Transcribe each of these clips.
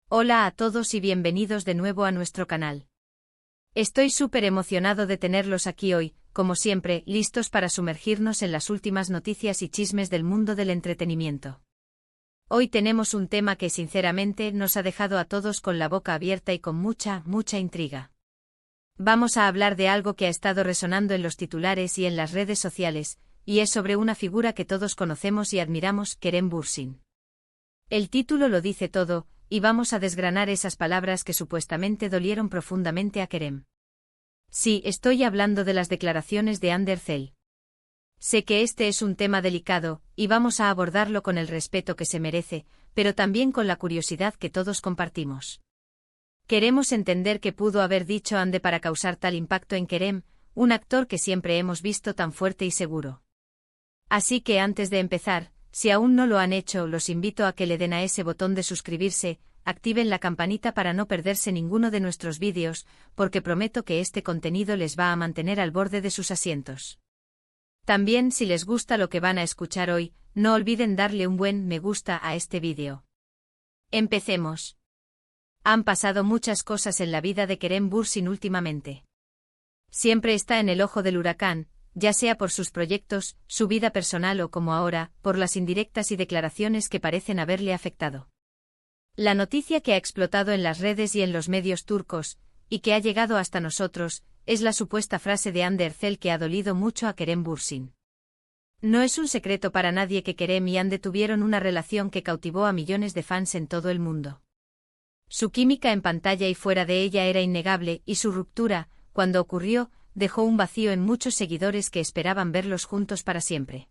Hola a todos y bienvenidos de nuevo a nuestro canal. Estoy súper emocionado de tenerlos aquí hoy, como siempre, listos para sumergirnos en las últimas noticias y chismes del mundo del entretenimiento. Hoy tenemos un tema que sinceramente nos ha dejado a todos con la boca abierta y con mucha intriga. Vamos a hablar de algo que ha estado resonando en los titulares y en las redes sociales, y es sobre una figura que todos conocemos y admiramos, Kerem Bürsin. El título lo dice todo, y vamos a desgranar esas palabras que supuestamente dolieron profundamente a Kerem. Sí, estoy hablando de las declaraciones de Hande Erçel. Sé que este es un tema delicado, y vamos a abordarlo con el respeto que se merece, pero también con la curiosidad que todos compartimos. Queremos entender qué pudo haber dicho Hande para causar tal impacto en Kerem, un actor que siempre hemos visto tan fuerte y seguro. Así que antes de empezar, si aún no lo han hecho, los invito a que le den a ese botón de suscribirse, activen la campanita para no perderse ninguno de nuestros vídeos, porque prometo que este contenido les va a mantener al borde de sus asientos. También, si les gusta lo que van a escuchar hoy, no olviden darle un buen me gusta a este vídeo. Empecemos. Han pasado muchas cosas en la vida de Kerem Bürsin últimamente. Siempre está en el ojo del huracán, ya sea por sus proyectos, su vida personal o, como ahora, por las indirectas y declaraciones que parecen haberle afectado. La noticia que ha explotado en las redes y en los medios turcos, y que ha llegado hasta nosotros, es la supuesta frase de Hande Erçel que ha dolido mucho a Kerem Bürsin. No es un secreto para nadie que Kerem y Hande tuvieron una relación que cautivó a millones de fans en todo el mundo. Su química en pantalla y fuera de ella era innegable, y su ruptura, cuando ocurrió, dejó un vacío en muchos seguidores que esperaban verlos juntos para siempre.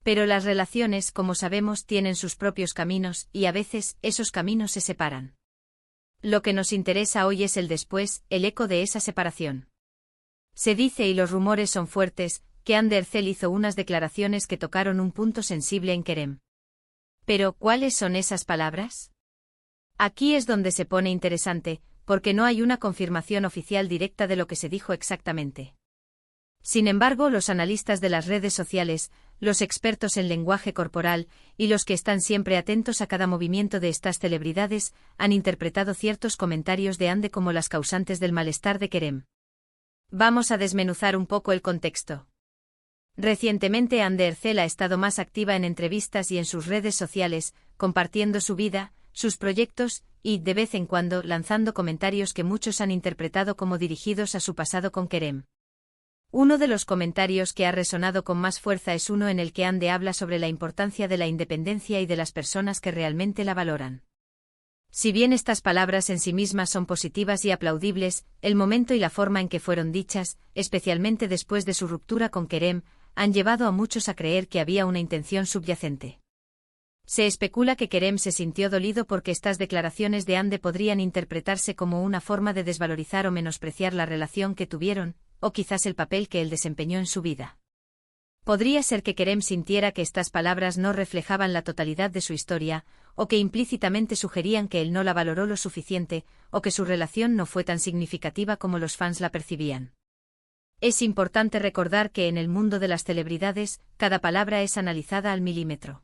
Pero las relaciones, como sabemos, tienen sus propios caminos, y a veces, esos caminos se separan. Lo que nos interesa hoy es el después, el eco de esa separación. Se dice, y los rumores son fuertes, que Hande Erçel hizo unas declaraciones que tocaron un punto sensible en Kerem. Pero, ¿cuáles son esas palabras? Aquí es donde se pone interesante, porque no hay una confirmación oficial directa de lo que se dijo exactamente. Sin embargo, los analistas de las redes sociales, los expertos en lenguaje corporal, y los que están siempre atentos a cada movimiento de estas celebridades, han interpretado ciertos comentarios de Hande como las causantes del malestar de Kerem. Vamos a desmenuzar un poco el contexto. Recientemente Hande Erçel ha estado más activa en entrevistas y en sus redes sociales, compartiendo su vida, sus proyectos, y, de vez en cuando, lanzando comentarios que muchos han interpretado como dirigidos a su pasado con Kerem. Uno de los comentarios que ha resonado con más fuerza es uno en el que Hande habla sobre la importancia de la independencia y de las personas que realmente la valoran. Si bien estas palabras en sí mismas son positivas y aplaudibles, el momento y la forma en que fueron dichas, especialmente después de su ruptura con Kerem, han llevado a muchos a creer que había una intención subyacente. Se especula que Kerem se sintió dolido porque estas declaraciones de Hande podrían interpretarse como una forma de desvalorizar o menospreciar la relación que tuvieron, o quizás el papel que él desempeñó en su vida. Podría ser que Kerem sintiera que estas palabras no reflejaban la totalidad de su historia, o que implícitamente sugerían que él no la valoró lo suficiente, o que su relación no fue tan significativa como los fans la percibían. Es importante recordar que en el mundo de las celebridades, cada palabra es analizada al milímetro.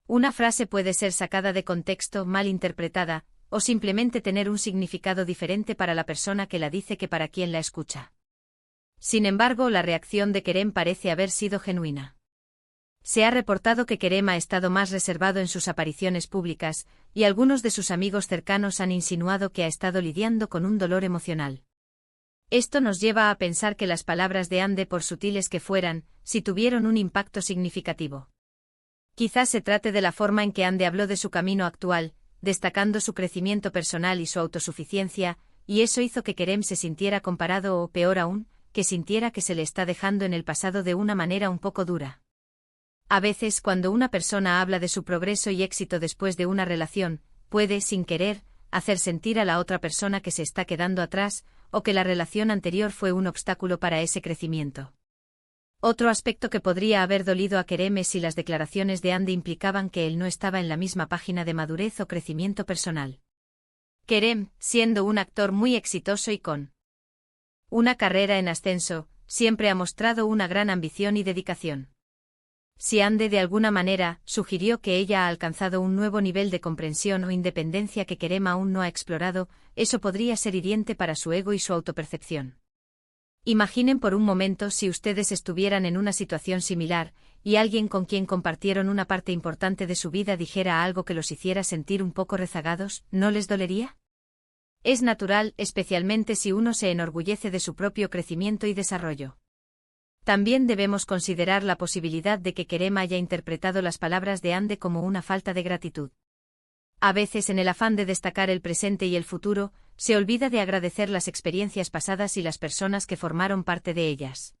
Una frase puede ser sacada de contexto, mal interpretada, o simplemente tener un significado diferente para la persona que la dice que para quien la escucha. Sin embargo, la reacción de Kerem parece haber sido genuina. Se ha reportado que Kerem ha estado más reservado en sus apariciones públicas, y algunos de sus amigos cercanos han insinuado que ha estado lidiando con un dolor emocional. Esto nos lleva a pensar que las palabras de Hande, por sutiles que fueran, sí tuvieron un impacto significativo. Quizás se trate de la forma en que Hande habló de su camino actual, destacando su crecimiento personal y su autosuficiencia, y eso hizo que Kerem se sintiera comparado o, peor aún, que sintiera que se le está dejando en el pasado de una manera un poco dura. A veces, cuando una persona habla de su progreso y éxito después de una relación, puede, sin querer, hacer sentir a la otra persona que se está quedando atrás, o que la relación anterior fue un obstáculo para ese crecimiento. Otro aspecto que podría haber dolido a Kerem es si las declaraciones de Hande implicaban que él no estaba en la misma página de madurez o crecimiento personal. Kerem, siendo un actor muy exitoso y con una carrera en ascenso, siempre ha mostrado una gran ambición y dedicación. Si Ande de alguna manera sugirió que ella ha alcanzado un nuevo nivel de comprensión o independencia que Kerem aún no ha explorado, eso podría ser hiriente para su ego y su autopercepción. Imaginen por un momento si ustedes estuvieran en una situación similar, y alguien con quien compartieron una parte importante de su vida dijera algo que los hiciera sentir un poco rezagados, ¿no les dolería? Es natural, especialmente si uno se enorgullece de su propio crecimiento y desarrollo. También debemos considerar la posibilidad de que Kerem haya interpretado las palabras de Ande como una falta de gratitud. A veces, en el afán de destacar el presente y el futuro, se olvida de agradecer las experiencias pasadas y las personas que formaron parte de ellas.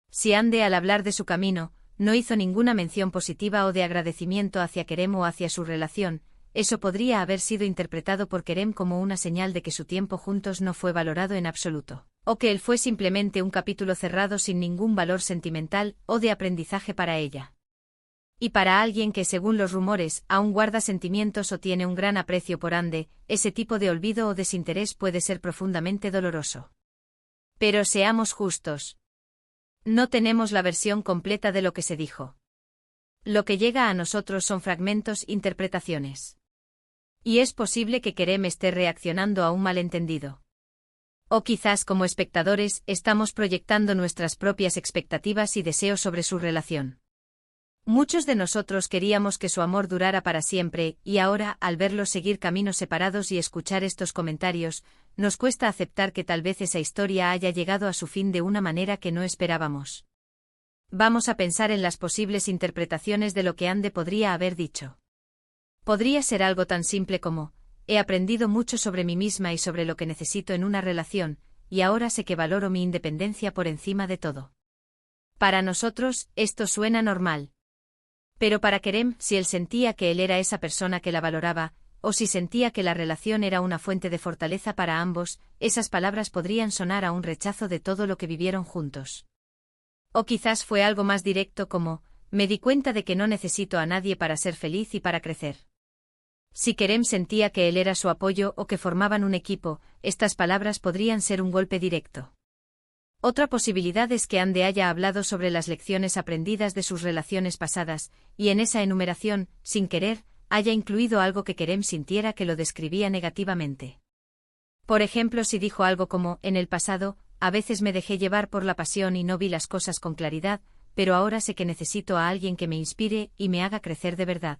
Si Ande, al hablar de su camino, no hizo ninguna mención positiva o de agradecimiento hacia Kerem o hacia su relación, eso podría haber sido interpretado por Kerem como una señal de que su tiempo juntos no fue valorado en absoluto, o que él fue simplemente un capítulo cerrado sin ningún valor sentimental o de aprendizaje para ella. Y para alguien que, según los rumores, aún guarda sentimientos o tiene un gran aprecio por Ande, ese tipo de olvido o desinterés puede ser profundamente doloroso. Pero seamos justos. No tenemos la versión completa de lo que se dijo. Lo que llega a nosotros son fragmentos, interpretaciones. Y es posible que Kerem esté reaccionando a un malentendido. O quizás como espectadores estamos proyectando nuestras propias expectativas y deseos sobre su relación. Muchos de nosotros queríamos que su amor durara para siempre, y ahora, al verlos seguir caminos separados y escuchar estos comentarios, nos cuesta aceptar que tal vez esa historia haya llegado a su fin de una manera que no esperábamos. Vamos a pensar en las posibles interpretaciones de lo que Ande podría haber dicho. Podría ser algo tan simple como: he aprendido mucho sobre mí misma y sobre lo que necesito en una relación, y ahora sé que valoro mi independencia por encima de todo. Para nosotros, esto suena normal. Pero para Kerem, si él sentía que él era esa persona que la valoraba, o si sentía que la relación era una fuente de fortaleza para ambos, esas palabras podrían sonar a un rechazo de todo lo que vivieron juntos. O quizás fue algo más directo como: me di cuenta de que no necesito a nadie para ser feliz y para crecer. Si Kerem sentía que él era su apoyo o que formaban un equipo, estas palabras podrían ser un golpe directo. Otra posibilidad es que Ande haya hablado sobre las lecciones aprendidas de sus relaciones pasadas, y en esa enumeración, sin querer, haya incluido algo que Kerem sintiera que lo describía negativamente. Por ejemplo, si dijo algo como: en el pasado, a veces me dejé llevar por la pasión y no vi las cosas con claridad, pero ahora sé que necesito a alguien que me inspire y me haga crecer de verdad.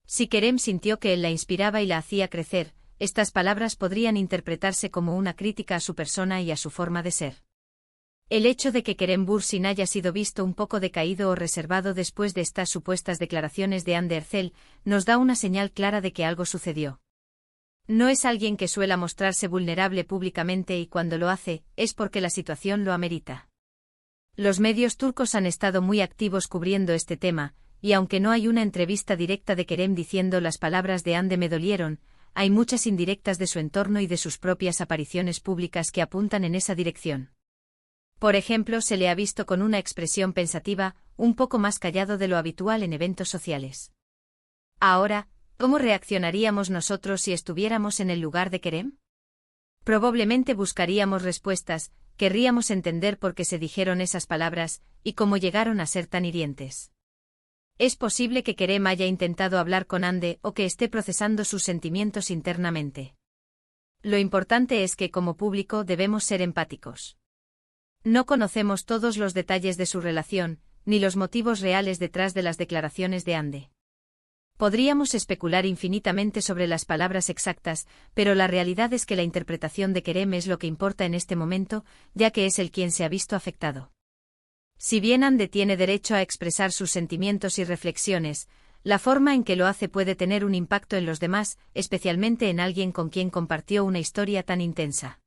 Si Kerem sintió que él la inspiraba y la hacía crecer, estas palabras podrían interpretarse como una crítica a su persona y a su forma de ser. El hecho de que Kerem Bürsin haya sido visto un poco decaído o reservado después de estas supuestas declaraciones de Ande Erçel nos da una señal clara de que algo sucedió. No es alguien que suela mostrarse vulnerable públicamente y cuando lo hace, es porque la situación lo amerita. Los medios turcos han estado muy activos cubriendo este tema, y aunque no hay una entrevista directa de Kerem diciendo las palabras de Ande me dolieron, hay muchas indirectas de su entorno y de sus propias apariciones públicas que apuntan en esa dirección. Por ejemplo, se le ha visto con una expresión pensativa, un poco más callado de lo habitual en eventos sociales. Ahora, ¿cómo reaccionaríamos nosotros si estuviéramos en el lugar de Kerem? Probablemente buscaríamos respuestas, querríamos entender por qué se dijeron esas palabras, y cómo llegaron a ser tan hirientes. Es posible que Kerem haya intentado hablar con Ande o que esté procesando sus sentimientos internamente. Lo importante es que, como público, debemos ser empáticos. No conocemos todos los detalles de su relación, ni los motivos reales detrás de las declaraciones de Ande. Podríamos especular infinitamente sobre las palabras exactas, pero la realidad es que la interpretación de Kerem es lo que importa en este momento, ya que es él quien se ha visto afectado. Si bien Ande tiene derecho a expresar sus sentimientos y reflexiones, la forma en que lo hace puede tener un impacto en los demás, especialmente en alguien con quien compartió una historia tan intensa.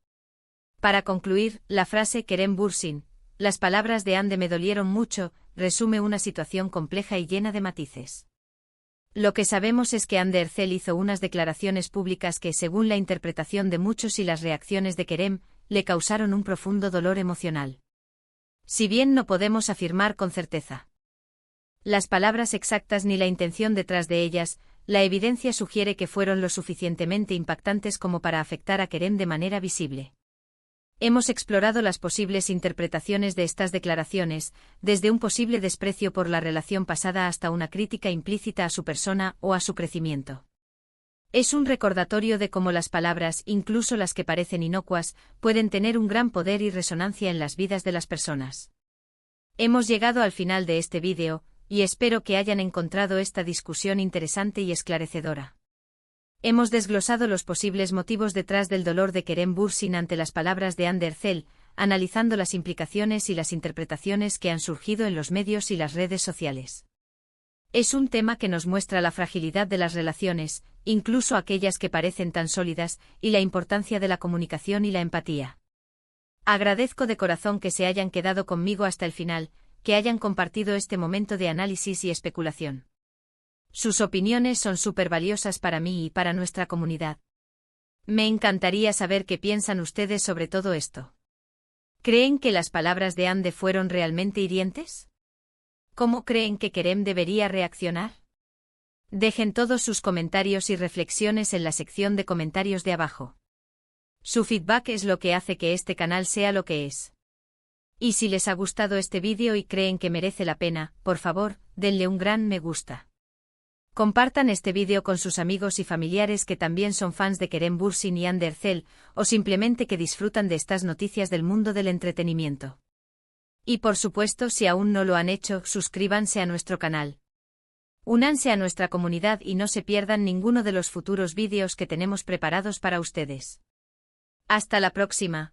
Para concluir, la frase Kerem Bürsin, las palabras de Ande me dolieron mucho, resume una situación compleja y llena de matices. Lo que sabemos es que Ande Erçel hizo unas declaraciones públicas que, según la interpretación de muchos y las reacciones de Kerem, le causaron un profundo dolor emocional. Si bien no podemos afirmar con certeza las palabras exactas ni la intención detrás de ellas, la evidencia sugiere que fueron lo suficientemente impactantes como para afectar a Kerem de manera visible. Hemos explorado las posibles interpretaciones de estas declaraciones, desde un posible desprecio por la relación pasada hasta una crítica implícita a su persona o a su crecimiento. Es un recordatorio de cómo las palabras, incluso las que parecen inocuas, pueden tener un gran poder y resonancia en las vidas de las personas. Hemos llegado al final de este vídeo, y espero que hayan encontrado esta discusión interesante y esclarecedora. Hemos desglosado los posibles motivos detrás del dolor de Kerem Bürsin ante las palabras de Hande Erçel, analizando las implicaciones y las interpretaciones que han surgido en los medios y las redes sociales. Es un tema que nos muestra la fragilidad de las relaciones, incluso aquellas que parecen tan sólidas, y la importancia de la comunicación y la empatía. Agradezco de corazón que se hayan quedado conmigo hasta el final, que hayan compartido este momento de análisis y especulación. Sus opiniones son súper valiosas para mí y para nuestra comunidad. Me encantaría saber qué piensan ustedes sobre todo esto. ¿Creen que las palabras de Hande fueron realmente hirientes? ¿Cómo creen que Kerem debería reaccionar? Dejen todos sus comentarios y reflexiones en la sección de comentarios de abajo. Su feedback es lo que hace que este canal sea lo que es. Y si les ha gustado este vídeo y creen que merece la pena, por favor, denle un gran me gusta. Compartan este vídeo con sus amigos y familiares que también son fans de Kerem Bürsin y Hande Erçel, o simplemente que disfrutan de estas noticias del mundo del entretenimiento. Y por supuesto, si aún no lo han hecho, suscríbanse a nuestro canal. Únanse a nuestra comunidad y no se pierdan ninguno de los futuros vídeos que tenemos preparados para ustedes. Hasta la próxima.